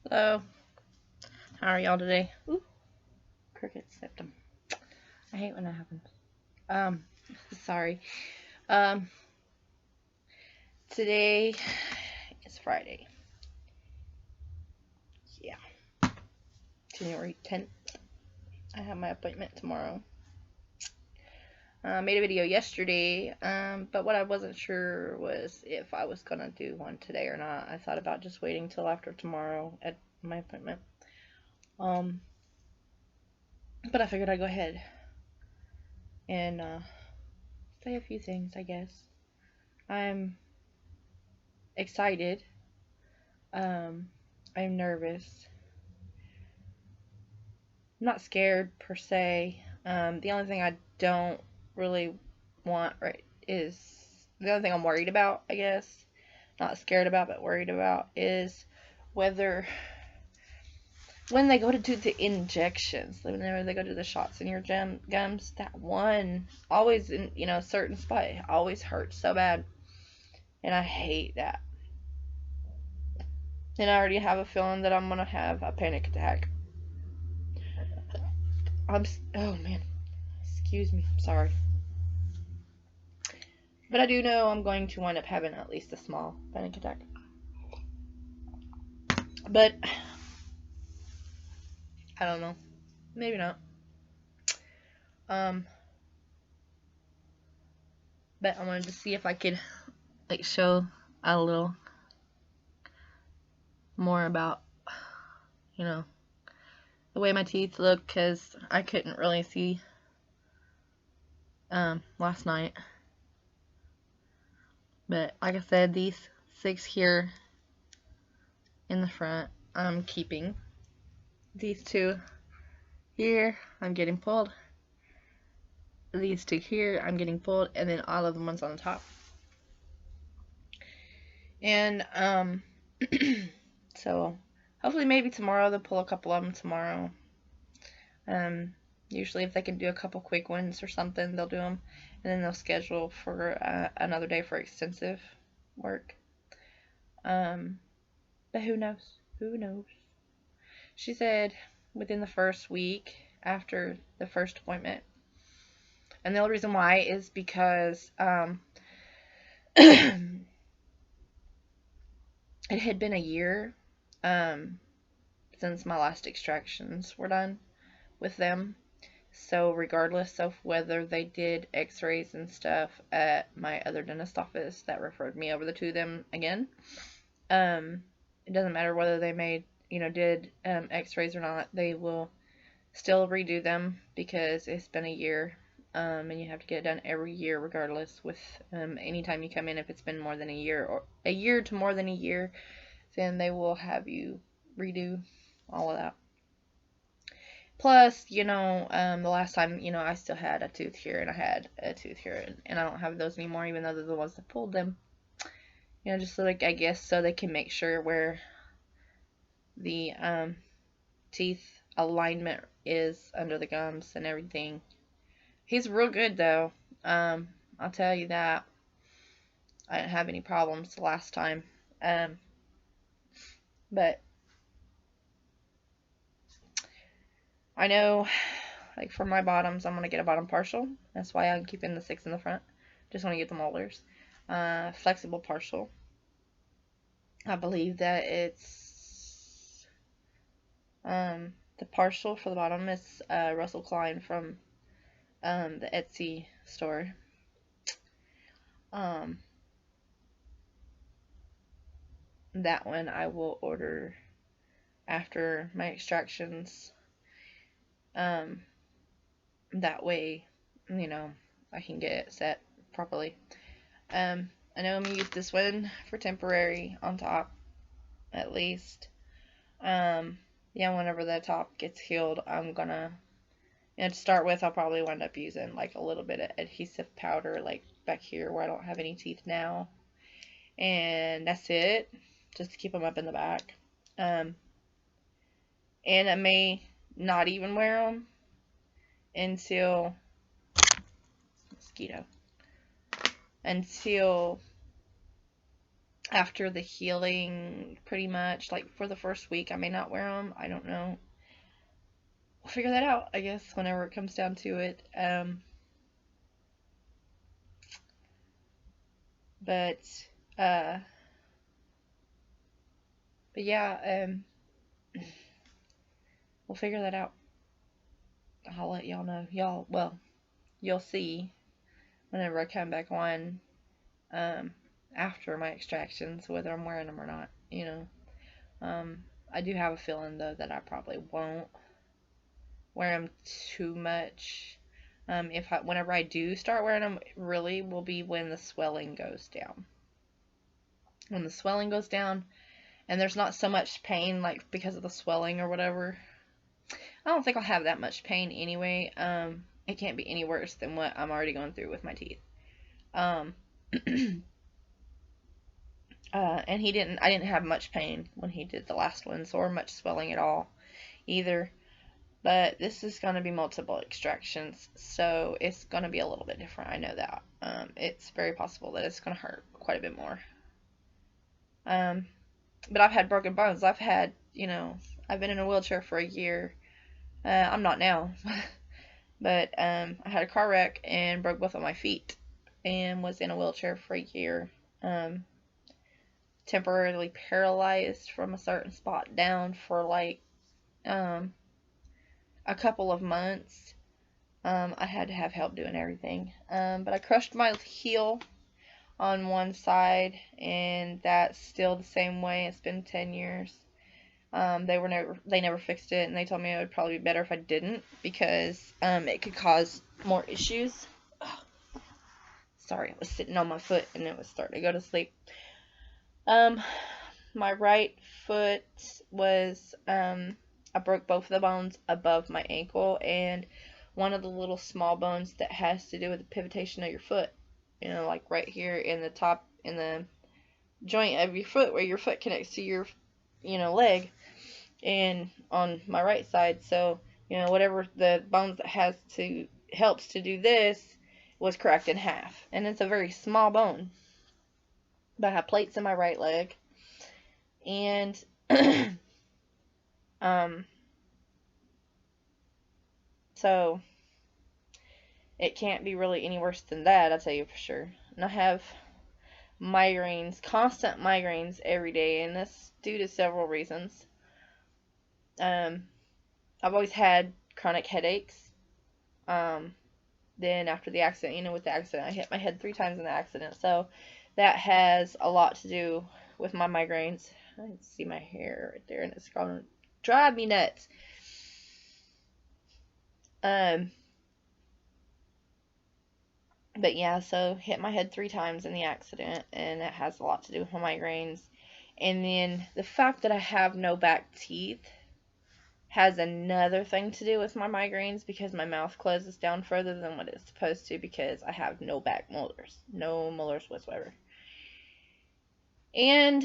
Hello. How are y'all today? Ooh, cricket stepped him. I hate when that happens. Um, sorry. Um, Today is Friday. Yeah, January 10th. I have my appointment tomorrow. I made a video yesterday, but what I wasn't sure was if I was gonna do one today or not. I thought about just waiting till after tomorrow at my appointment. Um, but I figured I'd go ahead and say a few things, I guess. I'm excited. Um, I'm nervous. I'm not scared per se. The only thing I don't really want right is the only thing I'm worried about, I guess. Not scared about, but worried about is whether when they go to do the injections, whenever they go to the shots in your gums, that one always in certain spot it always hurts so bad, and I hate that. And I already have a feeling that I'm gonna have a panic attack. Oh man, excuse me, sorry. But I do know I'm going to wind up having at least a small panic attack. But I don't know. Maybe not. Um, but I wanted to see if I could show a little more about the way my teeth look, because I couldn't really see last night. But like I said, these 6 here in the front I'm keeping. These 2 here I'm getting pulled. These 2 here I'm getting pulled, and then all of the ones on the top. And so hopefully maybe tomorrow they'll pull a couple of them tomorrow. Usually if they can do a couple quick ones or something, they'll do them, and then they'll schedule for another day for extensive work. But who knows? Who knows? She said within the first week after the first appointment. And the only reason why is because it had been a year since my last extractions were done with them. So regardless of whether they did x-rays and stuff at my other dentist office that referred me over to them again, it doesn't matter whether they did x-rays or not, they will still redo them because it's been a year, and you have to get it done every year regardless with anytime you come in. If it's been more than a year or a year to more than a year, then they will have you redo all of that. Plus, the last time, I still had a tooth here and I had a tooth here, and I don't have those anymore, even though they're the ones that pulled them. Just so, I guess so they can make sure where the teeth alignment is under the gums and everything. He's real good though. I'll tell you that. I didn't have any problems the last time. But I know, like for my bottoms, I'm gonna get a bottom partial. That's why I'm keeping the 6 in the front. Just want to get the molars. Flexible partial. I believe that it's the partial for the bottom is Russell Klein from the Etsy store. That one I will order after my extractions. That way, I can get it set properly. I know I'm gonna use this one for temporary on top, at least. Whenever the top gets healed, I'm gonna, to start with, I'll probably wind up using like a little bit of adhesive powder, like back here where I don't have any teeth now. And that's it, just to keep them up in the back. And I may not even wear them until after the healing, pretty much. Like for the first week, I may not wear them. I don't know. We'll figure that out, I guess, whenever it comes down to it. But uh, but yeah, we'll figure that out. I'll let y'all know. Well, you'll see whenever I come back on um, after my extractions, whether I'm wearing them or not. I do have a feeling though that I probably won't wear them too much. Whenever I do start wearing them, it really will be when the swelling goes down. When the swelling goes down, and there's not so much pain, like because of the swelling or whatever. I don't think I'll have that much pain anyway. It can't be any worse than what I'm already going through with my teeth. Um, and I didn't have much pain when he did the last ones, or much swelling at all either. But this is going to be multiple extractions, so it's going to be a little bit different. I know that. It's very possible that it's going to hurt quite a bit more. But I've had broken bones. I've been in a wheelchair for a year. I'm not now. But I had a car wreck and broke both of my feet and was in a wheelchair for a year. Temporarily paralyzed from a certain spot down for like a couple of months. I had to have help doing everything. But I crushed my heel on one side, and that's still the same way. It's been 10 years. They never fixed it, and they told me it would probably be better if I didn't, because it could cause more issues. Ugh. Sorry, it was sitting on my foot and it was starting to go to sleep. My right foot was I broke both of the bones above my ankle and one of the little small bones that has to do with the pivotation of your foot. Like right here in the top, in the joint of your foot where your foot connects to your, leg, and on my right side. So, whatever the bones that helps to do this was cracked in half. And it's a very small bone. But I have plates in my right leg. And, so it can't be really any worse than that, I'll tell you for sure. And I have migraines, constant migraines every day, and that's due to several reasons. I've always had chronic headaches. Then after the accident, with the accident, I hit my head 3 times in the accident, so that has a lot to do with my migraines. I can see my hair right there, and it's going to drive me nuts. But yeah, so hit my head 3 times in the accident, and that has a lot to do with my migraines. And then the fact that I have no back teeth has another thing to do with my migraines, because my mouth closes down further than what it's supposed to, because I have no back molars. No molars whatsoever. And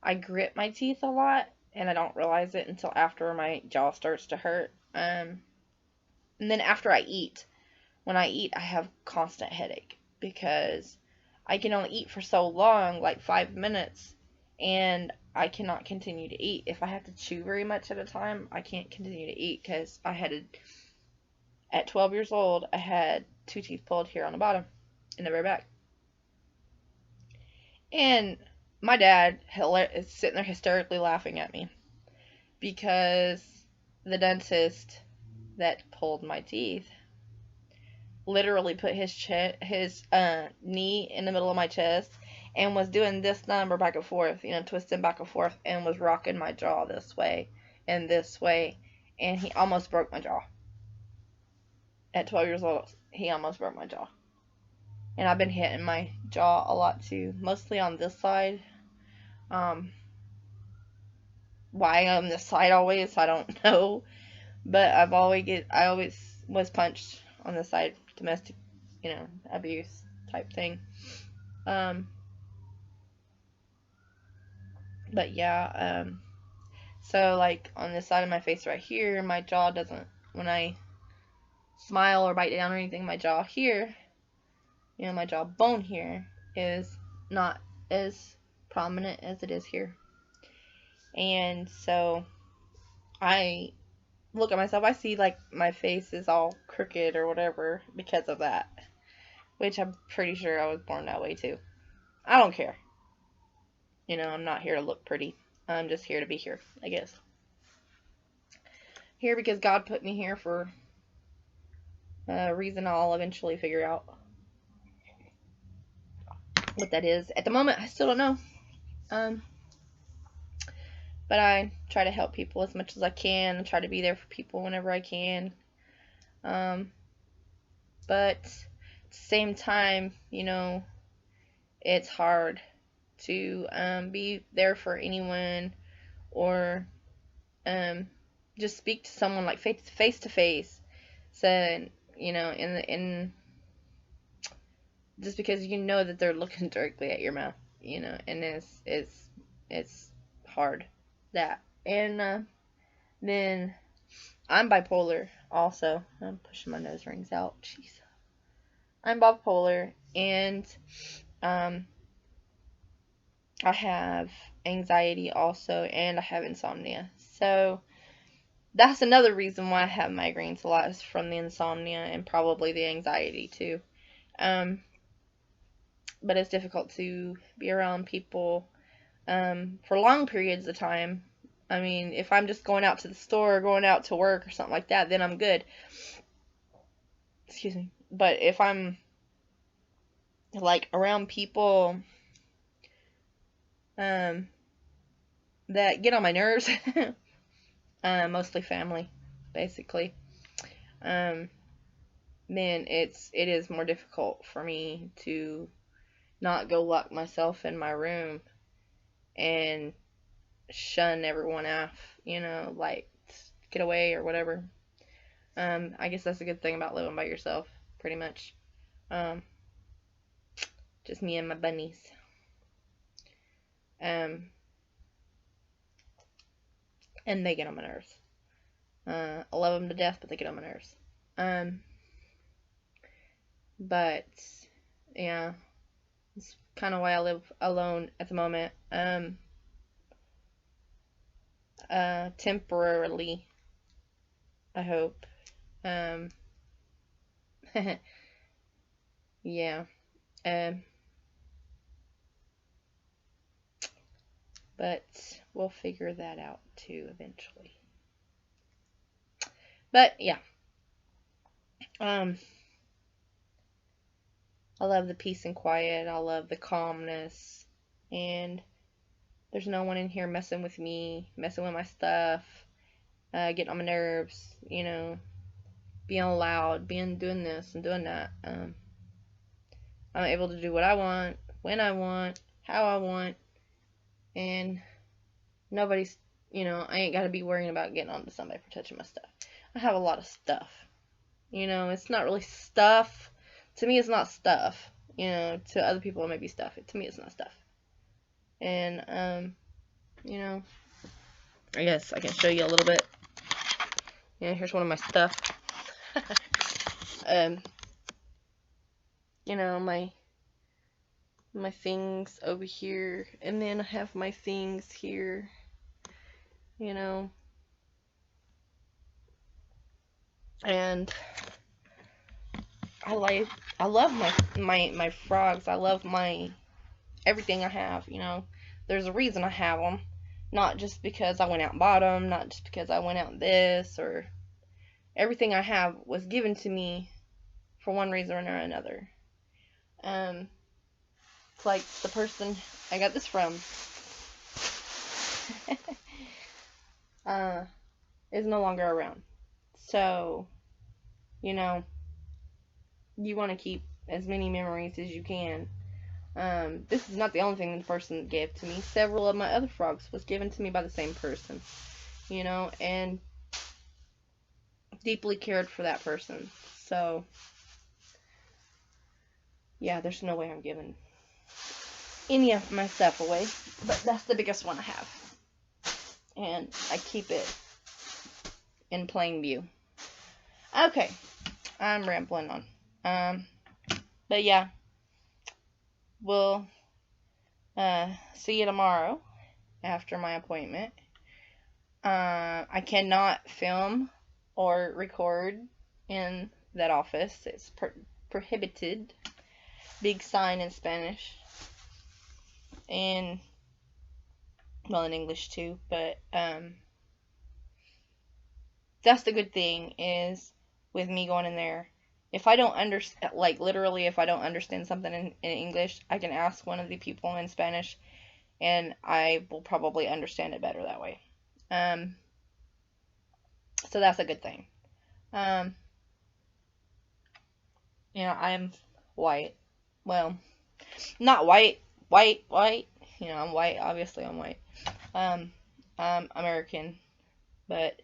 I grit my teeth a lot, and I don't realize it until after my jaw starts to hurt. And then after I eat, when I eat, I have constant headache, because I can only eat for so long, like 5 minutes, and I cannot continue to eat. If I have to chew very much at a time, I can't continue to eat, because at 12 years old, I had 2 teeth pulled here on the bottom, in the very back. And my dad is sitting there hysterically laughing at me, because the dentist that pulled my teeth literally put his knee in the middle of my chest and was doing this number back and forth, twisting back and forth, and was rocking my jaw this way and this way, and he almost broke my jaw. At 12 years old, he almost broke my jaw. And I've been hitting my jaw a lot too, mostly on this side. Why on this side always, I don't know. But I always was punched on this side, domestic, abuse type thing. But yeah, so like on this side of my face right here, my jaw doesn't, when I smile or bite down or anything, my jaw here, my jawbone here is not as prominent as it is here. And so I look at myself, I see like my face is all crooked or whatever because of that. Which I'm pretty sure I was born that way too. I don't care. You know, I'm not here to look pretty. I'm just here to be here, I guess. Here because God put me here for a reason I'll eventually figure out what that is. At the moment, I still don't know. But I try to help people as much as I can. I try to be there for people whenever I can. But at the same time, you know, it's hard to be there for anyone or just speak to someone like face to face. So, you know, in just because you know that they're looking directly at your mouth, you know, and it's hard that. And then I'm bipolar also. I'm pushing my nose rings out. Jeez. I'm bipolar, and I have anxiety also, and I have insomnia. So that's another reason why I have migraines a lot, is from the insomnia and probably the anxiety too. But it's difficult to be around people for long periods of time. I mean, if I'm just going out to the store or going out to work or something like that, then I'm good. Excuse me. But if I'm like around people that get on my nerves, mostly family, basically, then it is more difficult for me to not go lock myself in my room and shun everyone off, you know, like get away or whatever. I guess that's a good thing about living by yourself, pretty much. Just me and my bunnies. And they get on my nerves. I love them to death, but they get on my nerves. But yeah, it's kind of why I live alone at the moment. Temporarily, I hope. Yeah. But we'll figure that out too eventually. But yeah. I love the peace and quiet. I love the calmness. And there's no one in here messing with me, messing with my stuff, getting on my nerves, you know, being loud, doing this and doing that. I'm able to do what I want, when I want, how I want, and nobody's, you know, I ain't got to be worrying about getting on to somebody for touching my stuff. I have a lot of stuff. You know, it's not really stuff. To me, it's not stuff. You know, to other people, it may be stuff. To me, it's not stuff. And, you know, I guess I can show you a little bit. Yeah, here's one of my stuff. You know, my things over here, and then I have my things here, you know, and I love my frogs. I love my everything I have, you know. There's a reason I have them, not just because I went out and bought them, not just because I went out and this, or everything I have was given to me for one reason or another. It's like the person I got this from is no longer around. So, you know, you want to keep as many memories as you can. This is not the only thing the person gave to me. Several of my other frogs was given to me by the same person, you know, and deeply cared for that person. So, yeah, there's no way I'm giving any of my stuff away, but that's the biggest one I have, and I keep it in plain view. Okay, I'm rambling on. But yeah, will see you tomorrow after my appointment. I cannot film or record in that office. It's prohibited. Big sign in Spanish. And, well, in English too. But, that's the good thing is with me going in there. If I don't understand, like, literally, if I don't understand something in English, I can ask one of the people in Spanish, and I will probably understand it better that way. So that's a good thing. I'm white. Well, not white. I'm white. Obviously, I'm white. I'm American, but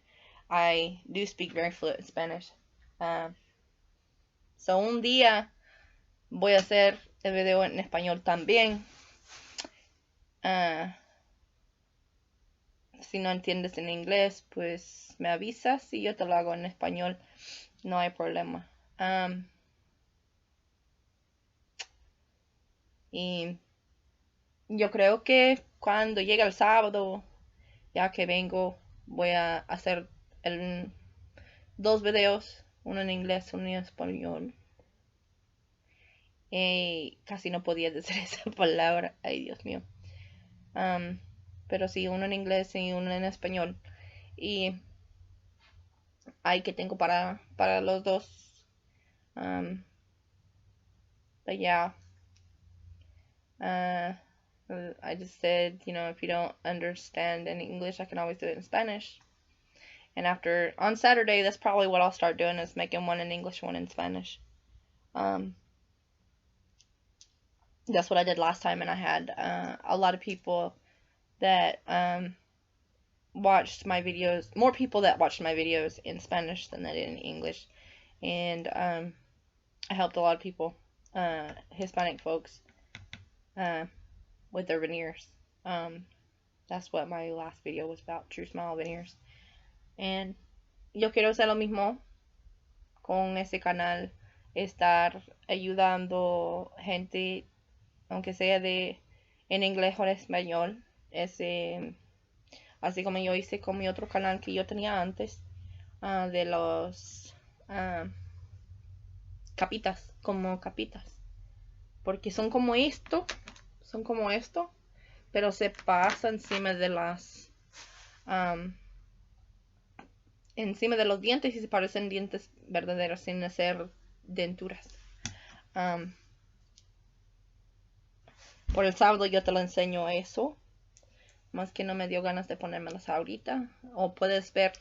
I do speak very fluent Spanish. So un día voy a hacer el video en español también. Si no entiendes en inglés, pues me avisas y yo te lo hago en español. No hay problema. Y yo creo que cuando llegue el sábado, ya que vengo, voy a hacer dos videos, uno en inglés, uno en español. Casi no podía decir esa palabra, ay Dios mío. Pero sí, uno en inglés y uno en español. Y hay que tengo para los dos. But yeah. I just said, if you don't understand any English, I can always do it in Spanish. And on Saturday, that's probably what I'll start doing, is making one in English, one in Spanish. That's what I did last time, and I had a lot of people that watched my videos, more people that watched my videos in Spanish than they did in English. And I helped a lot of people, Hispanic folks, with their veneers. That's what my last video was about, True Smile veneers. And yo quiero hacer lo mismo con ese canal, estar ayudando gente, aunque sea en inglés o en español, así como yo hice con mi otro canal que yo tenía antes, de los capitas, porque son como esto, pero se pasa encima de encima de los dientes y se parecen dientes verdaderos sin hacer denturas. Por el sábado yo te lo enseño eso, más que no me dio ganas de ponérmelas ahorita. O puedes ver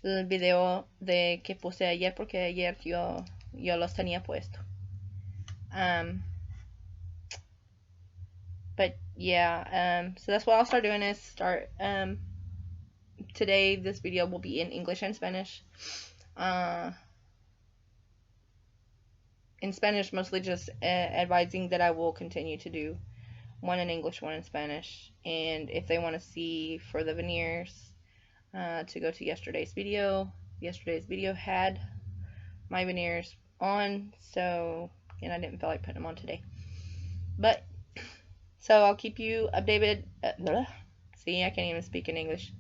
el video que puse ayer, porque ayer yo los tenía puesto. But yeah, so that's what I'll start doing, is today this video will be in English and Spanish. In Spanish, mostly just advising that I will continue to do one in English, one in Spanish. And if they want to see for the veneers, to go to yesterday's video. Yesterday's video had my veneers on, and I didn't feel like putting them on today. But, so I'll keep you updated. See, I can't even speak in English.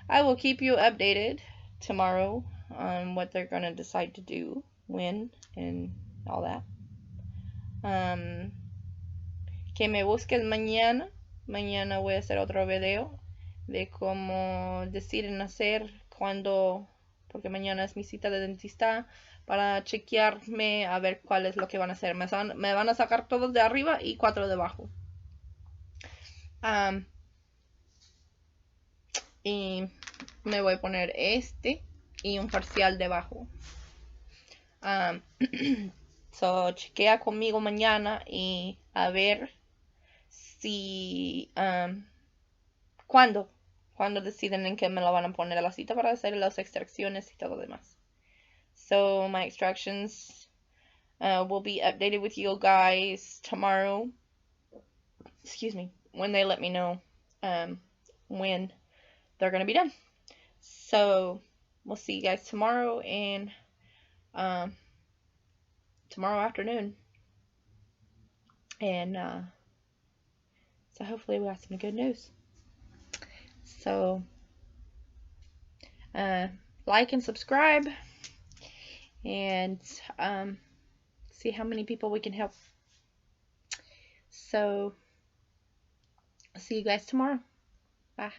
I will keep you updated tomorrow on what they're going to decide to do, when, and all that. Que me busquen mañana. Mañana voy a hacer otro video de cómo deciden hacer porque mañana es mi cita de dentista, para chequearme a ver cuál es lo que van a hacer. Me van a sacar todos de arriba y 4 de abajo. Y me voy a poner y un parcial debajo. So chequea conmigo mañana y a ver si cuándo deciden en que me lo van a poner a la cita para hacer las extracciones y todo lo demás. So my extractions will be updated with you guys tomorrow. Excuse me, when they let me know when they're gonna be done. So we'll see you guys tomorrow, and tomorrow afternoon. And so hopefully we got some good news. So like and subscribe, and see how many people we can help. So see you guys tomorrow. Bye.